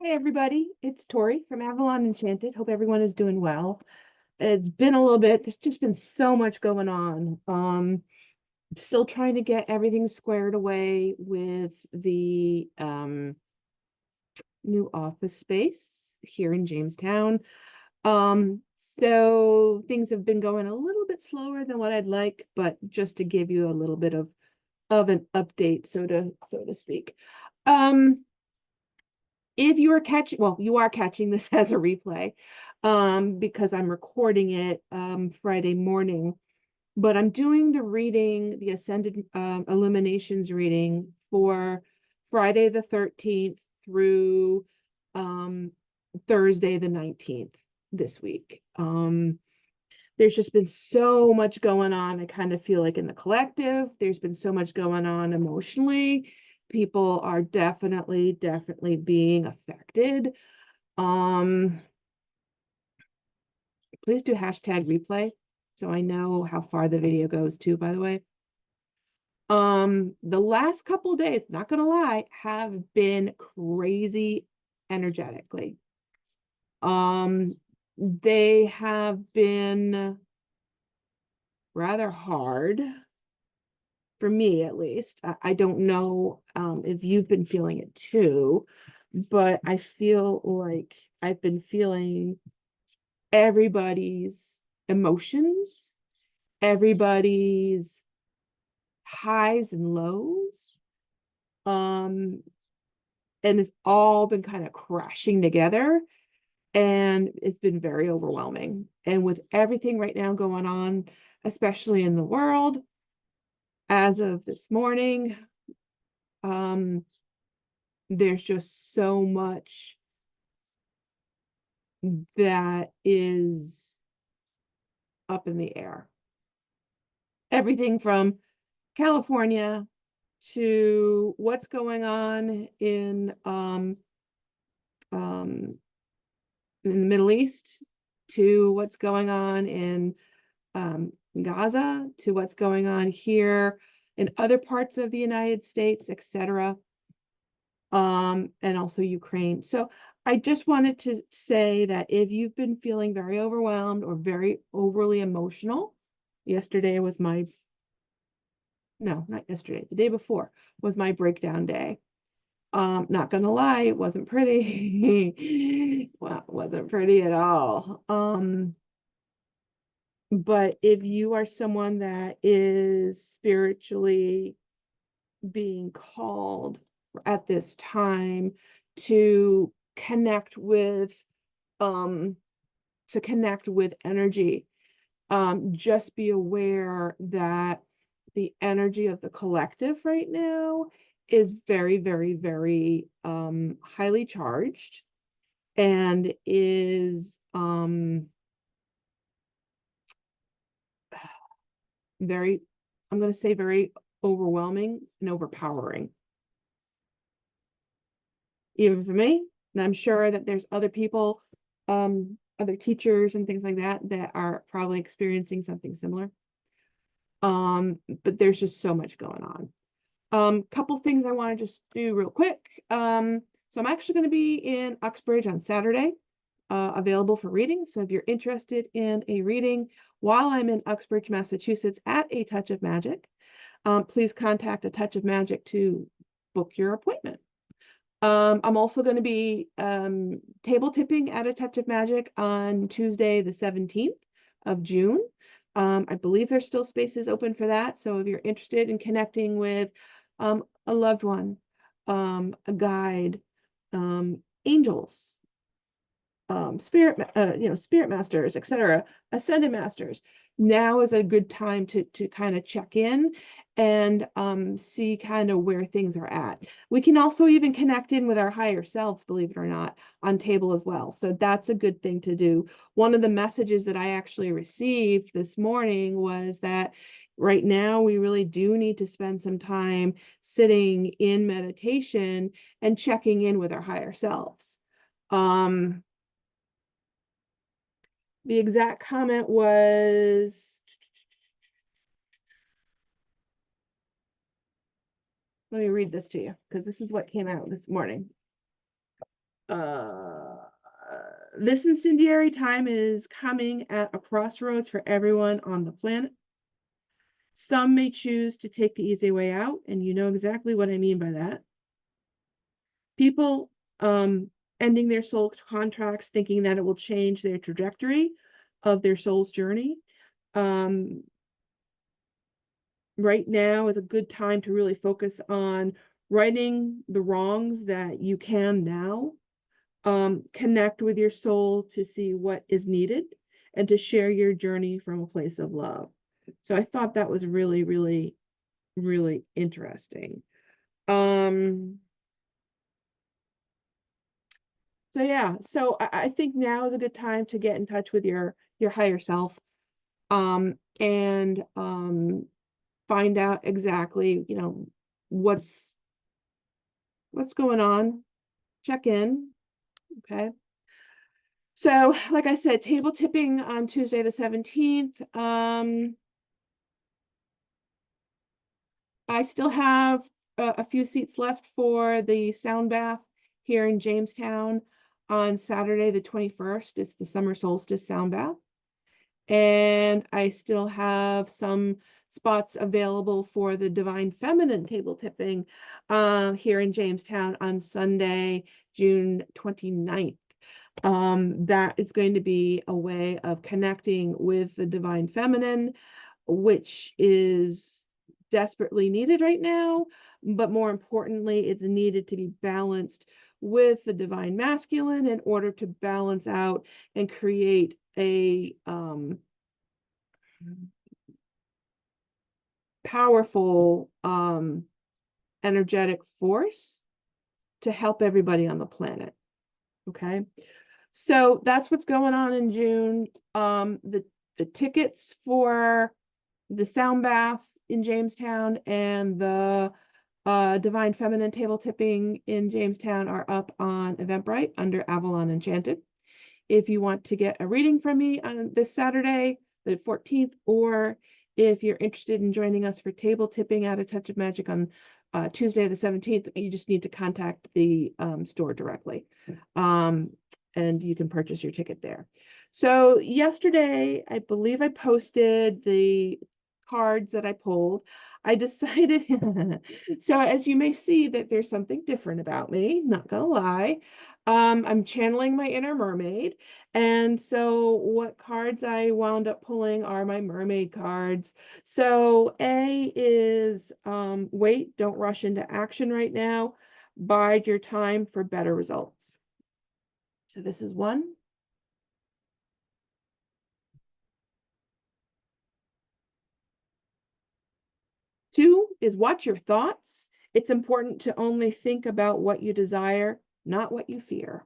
Hey everybody, it's Tori from Avalon Enchanted. Hope everyone is doing well. It's been a little bit, there's just been so much going on. Still trying to get everything squared away with the new office space here in Jamestown. So things have been going a little bit slower than what I'd like, but just to give you a little bit of an update, so to speak. Um, if you are catching, well, you are catching this as a replay, because I'm recording it Friday morning, but I'm doing the reading, the Ascended Illuminations reading for Friday the 13th through um Thursday the 19th this week. There's just been so much going on. I kind of feel like in the collective, there's been so much going on emotionally. People are definitely being affected. Um, Please do hashtag replay so I know how far the video goes too, by the way. The last couple days, not gonna lie, have been crazy energetically. They have been rather hard for me at least. I don't know if you've been feeling it too, but I feel like I've been feeling everybody's emotions, everybody's highs and lows. Um, and it's all been kind of crashing together, and it's been very overwhelming. And with everything right now going on, especially in the world, as of this morning, um, there's just so much that is up in the air. Everything from California to what's going on um, in the Middle East, to what's going on in Gaza, to what's going on here in other parts of the United States, etc. And also Ukraine. So I just wanted to say that if you've been feeling very overwhelmed or very overly emotional, yesterday was my, no, not yesterday, the day before was my breakdown day. Not gonna lie, it wasn't pretty. Well, it wasn't pretty at all. But if you are someone that is spiritually being called at this time to connect with um energy, just be aware that the energy of the collective right now is very highly charged, and is very, I'm going to say, very overwhelming and overpowering, even for me. And I'm sure that there's other people, other teachers and things like that, that are probably experiencing something similar. But there's just so much going on. Couple things I want to just do real quick. So I'm actually going to be in Uxbridge on Saturday, available for reading. So if you're interested in a reading while I'm in Uxbridge, Massachusetts at A Touch of Magic, please contact A Touch of Magic to book your appointment. I'm also going to be table tipping at A Touch of Magic on Tuesday, the 17th of June. I believe there's still spaces open for that. So if you're interested in connecting with a loved one, a guide, angels, spirit masters, etc., ascended masters, now is a good time to kind of check in and see kind of where things are at. We can also even connect in with our higher selves, believe it or not, on table as well. So that's a good thing to do. One of the messages that I actually received this morning was that right now we really do need to spend some time sitting in meditation and checking in with our higher selves. The exact comment was, let me read this to you because this is what came out this morning. this incendiary time is coming at a crossroads for everyone on the planet. Some may choose to take the easy way out, and you know exactly what I mean by that. People ending their soul contracts thinking that it will change their trajectory of their soul's journey. Right now is a good time to really focus on righting the wrongs that you can now. Connect with your soul to see what is needed and to share your journey from a place of love. So I thought that was really, really, really interesting. So yeah, so I think now is a good time to get in touch with your higher self, and find out exactly, you know, what's going on. Check in, okay? So, like I said, table tipping on Tuesday the 17th. I still have a few seats left for the sound bath here in Jamestown on Saturday the 21st. It's the summer solstice sound bath. And I still have some spots available for the Divine Feminine table tipping here in Jamestown on Sunday, June 29th. That is going to be a way of connecting with the Divine Feminine, which is desperately needed right now, but more importantly, it's needed to be balanced with the Divine Masculine in order to balance out and create a powerful energetic force to help everybody on the planet. Okay, so that's what's going on in June. The tickets for the sound bath in Jamestown and the Divine Feminine table tipping in Jamestown are up on Eventbrite under Avalon Enchanted. If you want to get a reading from me on this Saturday, the 14th, or if you're interested in joining us for table tipping at A Touch of Magic on Tuesday the 17th, you just need to contact the store directly. And you can purchase your ticket there. So yesterday, I believe I posted the cards that I pulled. I decided, so as you may see that there's something different about me, not gonna lie. I'm channeling my inner mermaid. And so what cards I wound up pulling are my mermaid cards. So A is wait, don't rush into action right now. Bide your time for better results. So this is one. Two is watch your thoughts. It's important to only think about what you desire, not what you fear.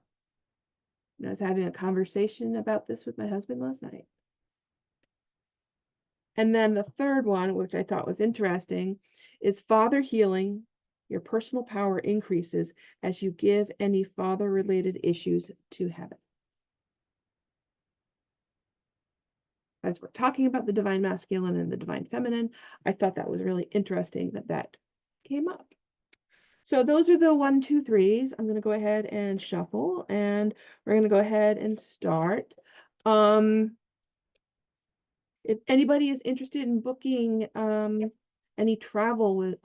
And I was having a conversation about this with my husband last night. And then the third one, which I thought was interesting, is father healing. Your personal power increases as you give any father-related issues to heaven. As we're talking about the Divine Masculine and the Divine Feminine, I thought that was really interesting that that came up. So those are the 1, 2, 3s. I'm going to go ahead and shuffle, and we're going to go ahead and start. If anybody is interested in booking any travel with,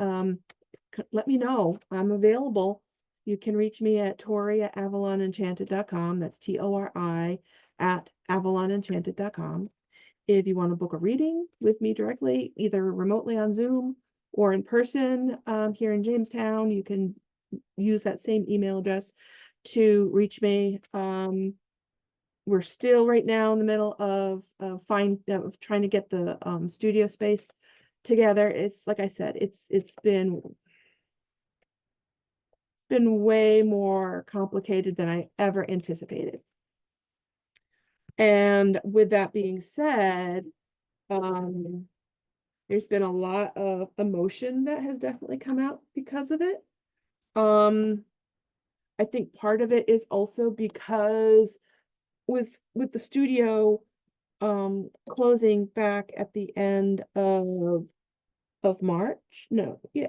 let me know. I'm available. You can reach me at Tori at avalonenchanted.com. That's Tori at avalonenchanted.com. If you want to book a reading with me directly, either remotely on Zoom or in person here in Jamestown, you can use that same email address to reach me. We're still right now in the middle of trying to get the studio space together. It's like I said, it's been way more complicated than I ever anticipated. And with that being said, there's been a lot of emotion that has definitely come out because of it. I think part of it is also because with the studio closing back at the end of March. No, yeah,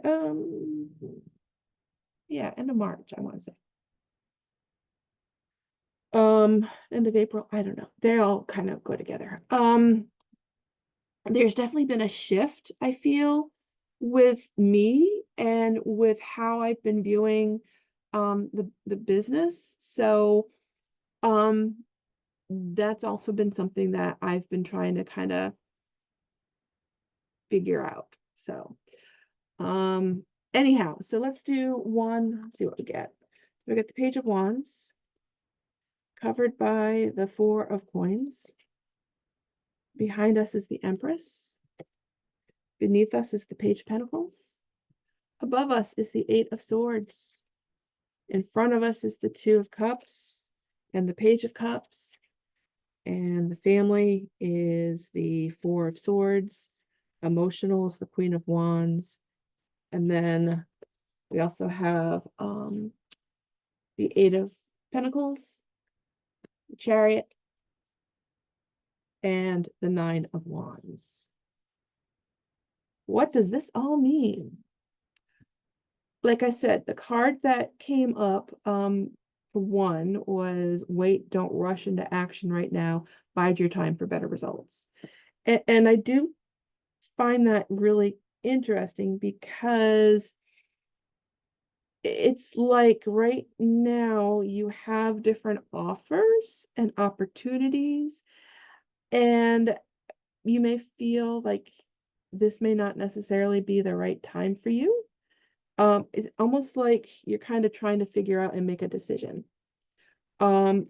end of March, I want to say. End of April, I don't know. They all kind of go together. There's definitely been a shift, I feel, with me and with how I've been viewing the business. So that's also been something that I've been trying to kind of figure out. So anyhow, so let's do one, let's see what we get. We get the Page of Wands, covered by the Four of Coins. Behind us is the Empress. Beneath us is the Page of Pentacles. Above us is the Eight of Swords. In front of us is the Two of Cups and the Page of Cups. And the family is the Four of Swords. Emotional is the Queen of Wands. And then we also have the Eight of Pentacles, the Chariot, and the Nine of Wands. What does this all mean? Like I said, the card that came up for one was wait, don't rush into action right now. Bide your time for better results. And I do find that really interesting because it's like right now you have different offers and opportunities, and you may feel like this may not necessarily be the right time for you. It's almost like you're kind of trying to figure out and make a decision.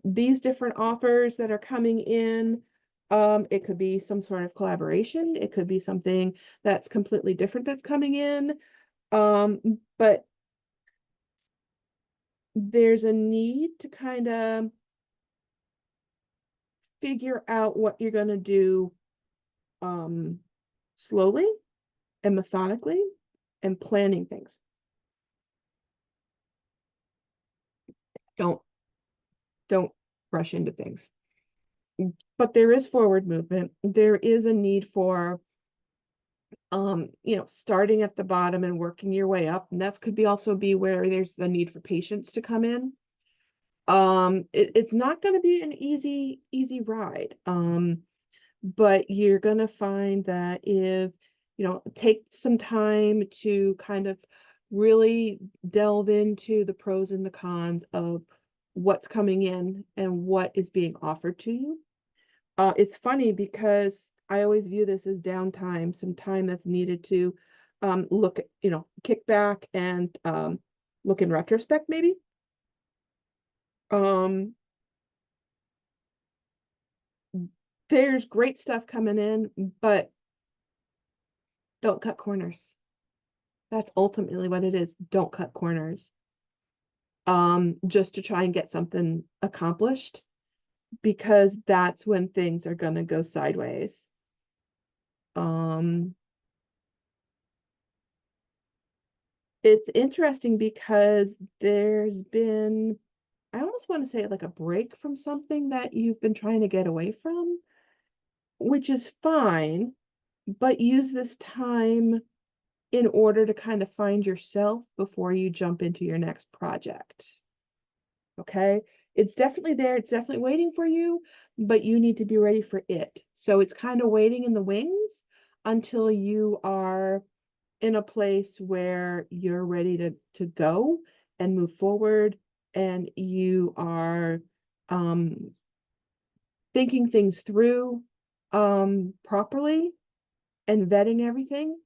These different offers that are coming in, it could be some sort of collaboration. It could be something that's completely different that's coming in. But there's a need to kind of figure out what you're going to do slowly and methodically and planning things. Don't rush into things. But there is forward movement. There is a need for starting at the bottom and working your way up. And that could be also be where there's the need for patience to come in. It's not going to be an easy ride. But you're going to find that if, take some time to kind of really delve into the pros and the cons of what's coming in and what is being offered to you. It's funny because I always view this as downtime, some time that's needed to look, kick back and look in retrospect, maybe. There's great stuff coming in, but don't cut corners. That's ultimately what it is. Don't cut corners. Just to try and get something accomplished, because that's when things are going to go sideways. It's interesting because there's been, I almost want to say like a break from something that you've been trying to get away from, which is fine, but use this time in order to kind of find yourself before you jump into your next project. Okay? It's definitely there. It's definitely waiting for you, but you need to be ready for it. So it's kind of waiting in the wings until you are in a place where you're ready to go and move forward, and you are thinking things through properly and vetting everything.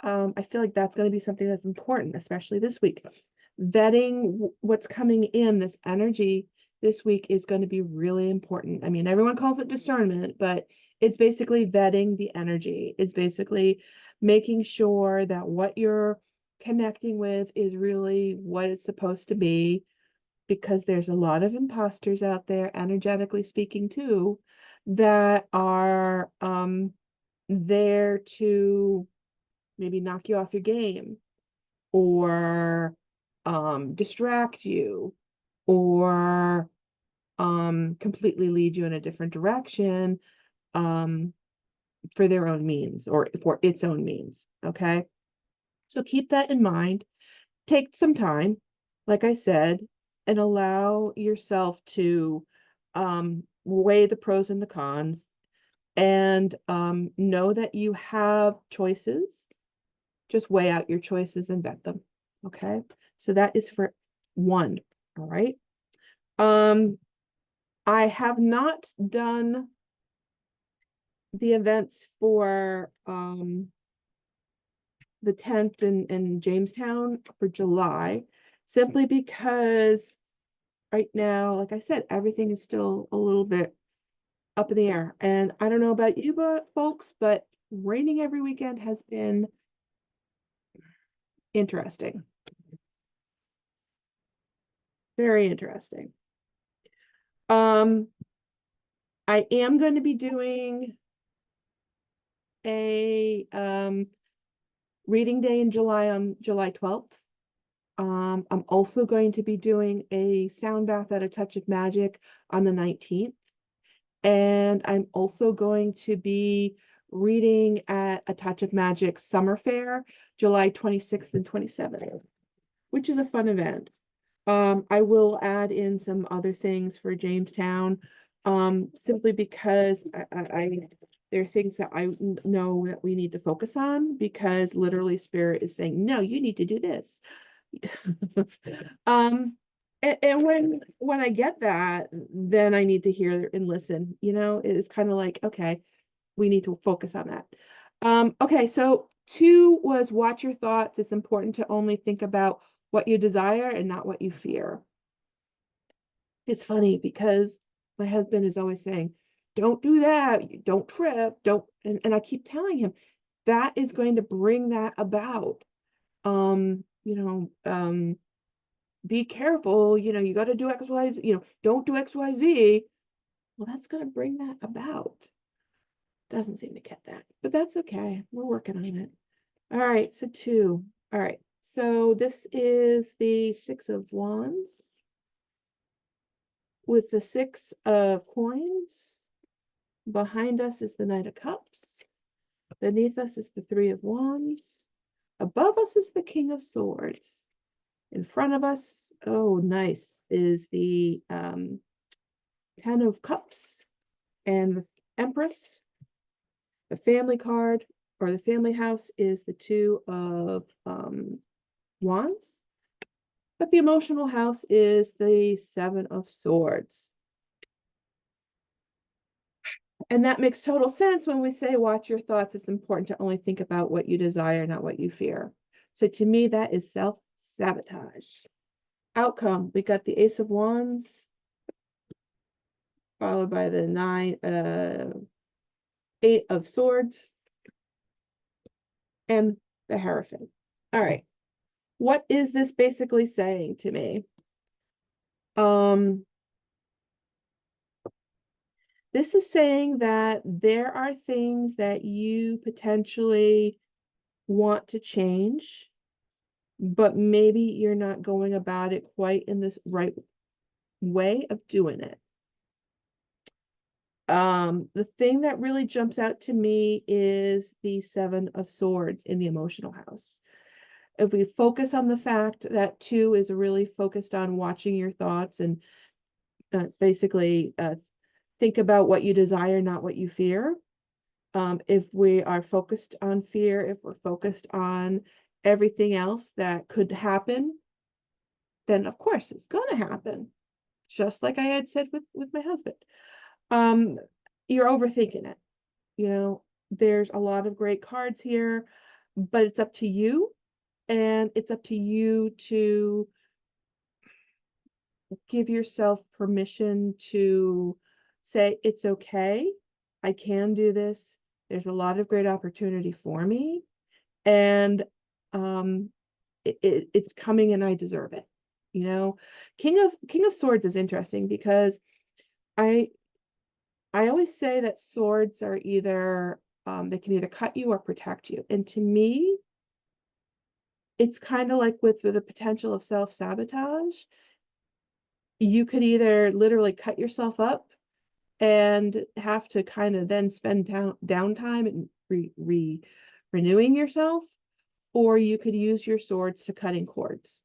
I feel like that's going to be something that's important, especially this week. Vetting what's coming in, this energy this week is going to be really important. I mean, everyone calls it discernment, but it's basically vetting the energy. It's basically making sure that what you're connecting with is really what it's supposed to be, because there's a lot of imposters out there, energetically speaking, too, that are there to maybe knock you off your game, or distract you, or completely lead you in a different direction for their own means or for its own means. Okay. So keep that in mind. Take some time, like I said, and allow yourself to weigh the pros and the cons, and know that you have choices. Just weigh out your choices and vet them. Okay. So that is for one. All right. I have not done the events for the tent in Jamestown for July, simply because right now, like I said, everything is still a little bit up in the air. And I don't know about you, but folks, but raining every weekend has been interesting. Very interesting. Um, I am going to be doing a reading day in July on July 12th. I'm also going to be doing a sound bath at a touch of magic on the 19th. And I'm also going to be reading at a touch of magic summer fair, July 26th and 27th, which is a fun event. I will add in some other things for Jamestown, simply because there are things that I know that we need to focus on, because literally Spirit is saying, no, you need to do this. um, and when I get that, then I need to hear and listen. It's kind of like, okay, we need to focus on that. Okay, so 2 was watch your thoughts. It's important to only think about what you desire and not what you fear. It's funny because my husband is always saying, don't do that, don't trip, don't, and I keep telling him that is going to bring that about. Um, you know, um, be careful, you got to do X, Y, Z, don't do X, Y, Z. Well, that's going to bring that about. Doesn't seem to get that, but that's okay. We're working on it. All right, so 2. All right, so this is the 6 of Wands with the 6 of Coins. Behind us is the Knight of Cups. Beneath us is the 3 of Wands. Above us is the King of Swords. In front of us, oh, nice, is the 10 of Cups and the Empress. The family card, or the family house, is the 2 of Wands. But the emotional house is the 7 of Swords. And that makes total sense when we say watch your thoughts. It's important to only think about what you desire, not what you fear. So to me, that is self-sabotage. Outcome, we got the Ace of Wands, followed by the 8 of Swords, and the Hierophant. All right. What is this basically saying to me? This is saying that there are things that you potentially want to change, but maybe you're not going about it quite in this right way of doing it. The thing that really jumps out to me is the 7 of Swords in the emotional house. If we focus on the fact that 2 is really focused on watching your thoughts and basically think about what you desire, not what you fear. If we are focused on fear, if we're focused on everything else that could happen, then of course it's going to happen. Just like I had said with my husband. You're overthinking it. There's a lot of great cards here, but it's up to you, and it's up to you to give yourself permission to say, it's okay, I can do this. There's a lot of great opportunity for me, and it's coming, and I deserve it. King of Swords is interesting because I always say that swords are either they can either cut you or protect you, and to me, it's kind of like with the potential of self-sabotage. You could either literally cut yourself up and have to kind of then spend downtime and renewing yourself, or you could use your swords to cutting cords.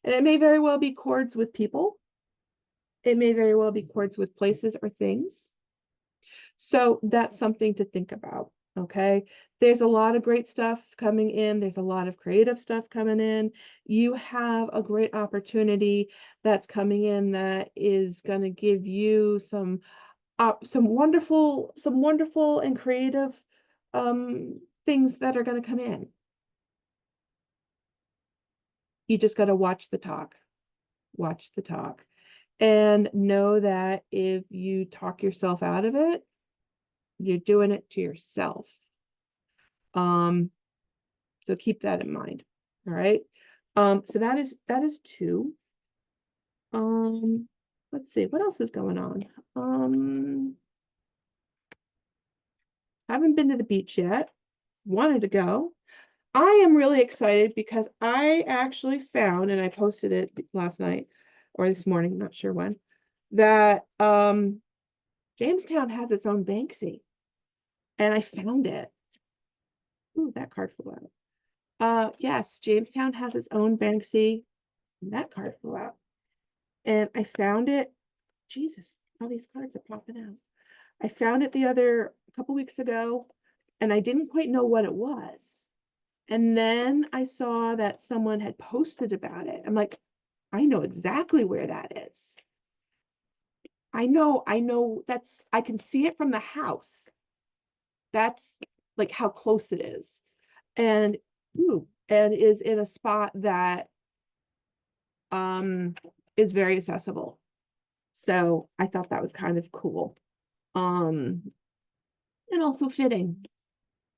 And it may very well be cords with people. It may very well be cords with places or things. So that's something to think about. Okay. There's a lot of great stuff coming in. There's a lot of creative stuff coming in. You have a great opportunity that's coming in that is going to give you some wonderful and creative things that are going to come in. You just got to watch the talk. Watch the talk. And know that if you talk yourself out of it, you're doing it to yourself. So keep that in mind. All right. So that is 2. Let's see what else is going on. Haven't been to the beach yet. Wanted to go. I am really excited because I actually found, and I posted it last night or this morning, not sure when, that Jamestown has its own Banksy. And I found it. Ooh, that card flew out. Yes, Jamestown has its own Banksy. That card flew out. And I found it. Jesus, all these cards are popping out. I found it a couple weeks ago, and I didn't quite know what it was. And then I saw that someone had posted about it. I'm like, I know exactly where that is. I know I can see it from the house. That's like how close it is. And is in a spot that is very accessible. So I thought that was kind of cool. And also fitting.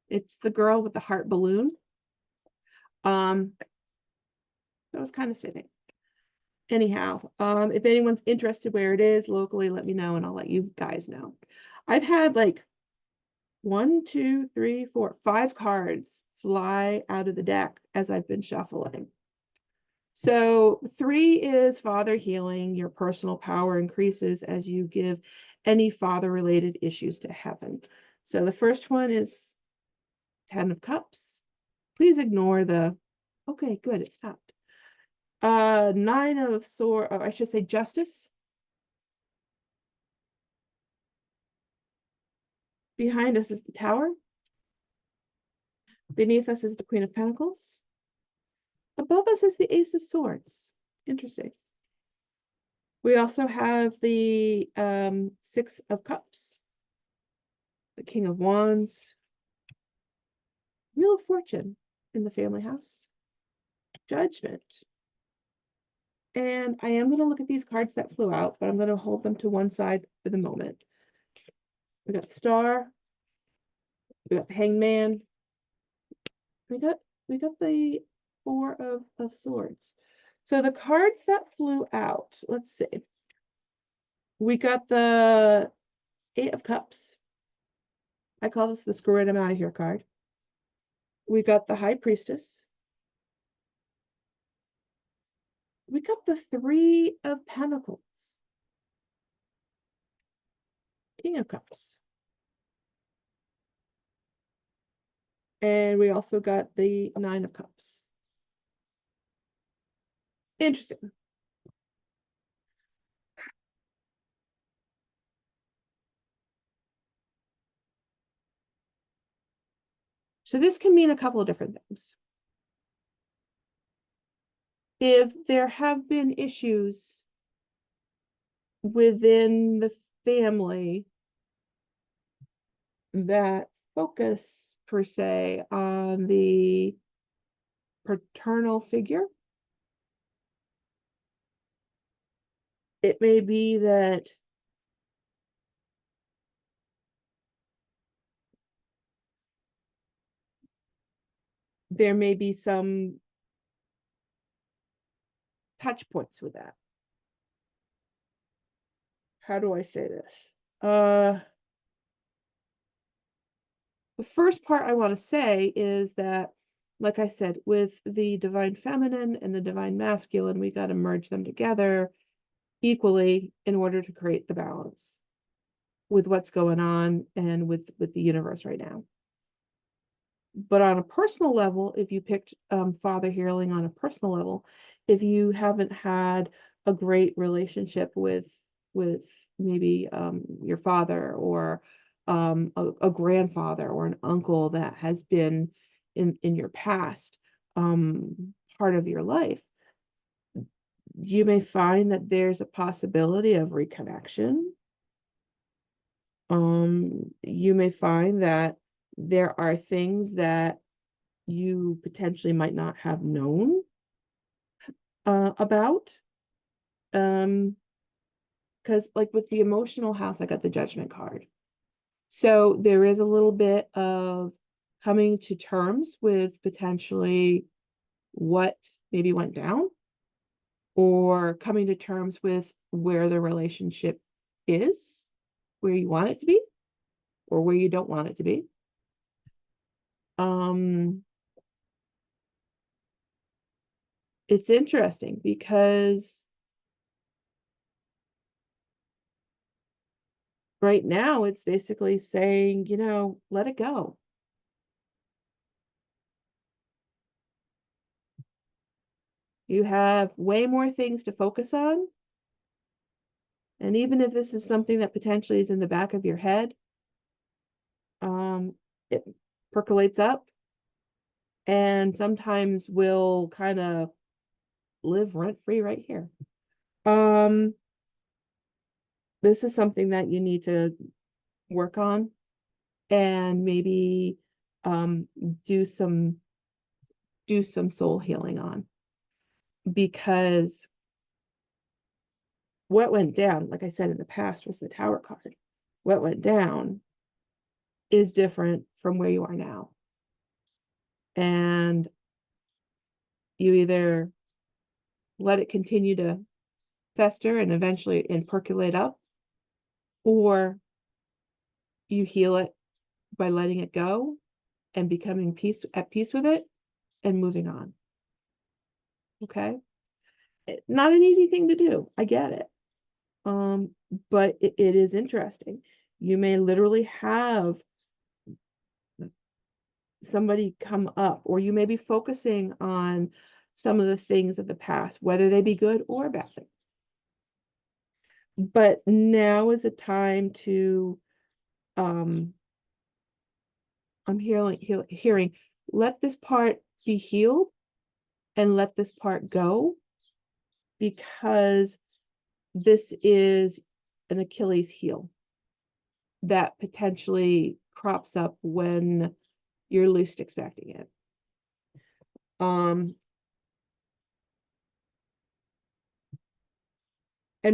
It's the girl with the heart balloon. That was kind of fitting. Anyhow, if anyone's interested where it is locally, let me know and I'll let you guys know. I've had like 1, 2, 3, 4, 5 cards fly out of the deck as I've been shuffling. So 3 is father healing. Your personal power increases as you give any father-related issues to heaven. So the first one is 10 of Cups. Please ignore the, okay, good, it stopped. 9 of Swords, or I should say Justice. Behind us is the Tower. Beneath us is the Queen of Pentacles. Above us is the Ace of Swords. Interesting. We also have the 6 of Cups, the King of Wands, Wheel of Fortune in the family house, Judgment. And I am going to look at these cards that flew out, but I'm going to hold them to one side for the moment. We got the Star. We got the Hangman. We got the 4 of Swords. So the cards that flew out, let's see. We got the 8 of Cups. I call this the screw it, I'm out of here card. We got the High Priestess. We got the 3 of Pentacles. King of Cups. And we also got the 9 of Cups. Interesting. So this can mean a couple of different things. If there have been issues within the family that focus per se on the paternal figure, it may be that there may be some touch points with that. How do I say this? The first part I want to say is that, like I said, with the divine feminine and the divine masculine, we got to merge them together equally in order to create the balance with what's going on and with the universe right now. But on a personal level, if you picked father healing on a personal level, if you haven't had a great relationship with maybe your father or a grandfather or an uncle that has been in your past part of your life, you may find that there's a possibility of reconnection. You may find that there are things that you potentially might not have known about. Because like with the emotional house, I got the Judgment card. So there is a little bit of coming to terms with potentially what maybe went down, or coming to terms with where the relationship is, where you want it to be, or where you don't want it to be. It's interesting because right now it's basically saying, let it go. You have way more things to focus on. And even if this is something that potentially is in the back of your head, it percolates up and sometimes will kind of live rent free right here. This is something that you need to work on and maybe um, do some soul healing on, because what went down, like I said in the past, was the Tower card. What went down is different from where you are now. And you either let it continue to fester and eventually percolate up, or you heal it by letting it go and becoming at peace with it and moving on. Okay. Not an easy thing to do. I get it. But it is interesting. You may literally have somebody come up, or you may be focusing on some of the things of the past, whether they be good or bad. But now is a time to, I'm hearing, let this part be healed and let this part go, because this is an Achilles heel that potentially crops up when you're least expecting it. And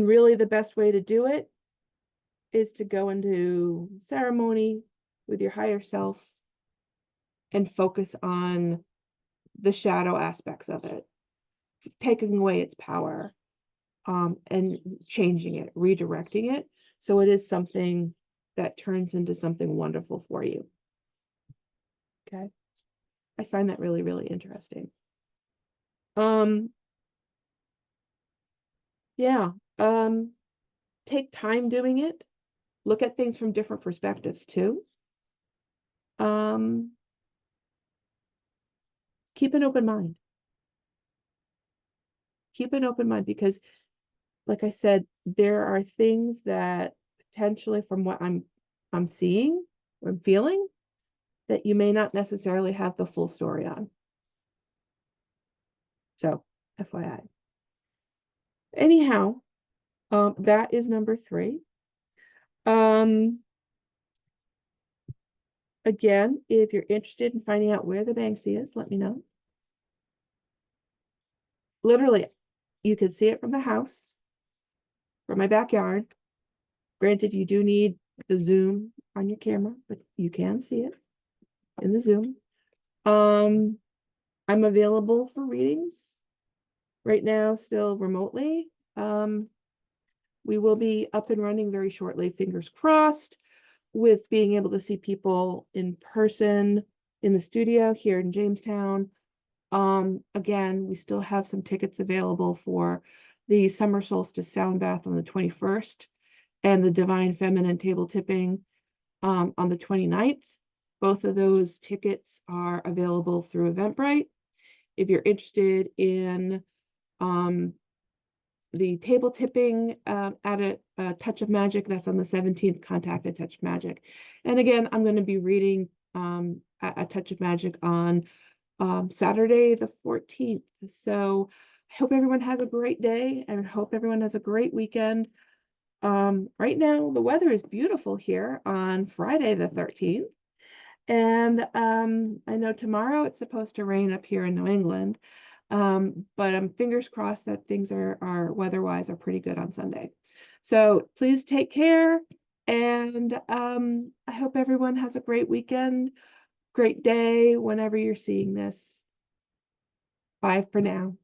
really the best way to do it is to go into ceremony with your higher self and focus on the shadow aspects of it, taking away its power, and changing it, redirecting it, so it is something that turns into something wonderful for you. Okay. I find that really, really interesting. Yeah. Take time doing it. Look at things from different perspectives too. Keep an open mind. Keep an open mind, because like I said, there are things that potentially, from what I'm seeing or I'm feeling, that you may not necessarily have the full story on. So, FYI. Anyhow, that is number 3. Again, if you're interested in finding out where the Banksy is, let me know. Literally, you can see it from the house, from my backyard. Granted, you do need the zoom on your camera, but you can see it in the zoom. I'm available for readings right now, still remotely. We will be up and running very shortly, fingers crossed, with being able to see people in person in the studio here in Jamestown. Again, we still have some tickets available for the Summer Solstice Sound Bath on the 21st and the Divine Feminine Table Tipping on the 29th. Both of those tickets are available through Eventbrite. If you're interested in The table tipping at a Touch of Magic, that's on the 17th, contact a Touch of Magic. And again, I'm going to be reading a Touch of Magic on Saturday the 14th. So I hope everyone has a great day, and I hope everyone has a great weekend. Right now the weather is beautiful here on Friday the 13th. And I know tomorrow it's supposed to rain up here in New England. But I'm fingers crossed that things are weather-wise are pretty good on Sunday. So please take care, and I hope everyone has a great weekend, great day whenever you're seeing this. Bye for now.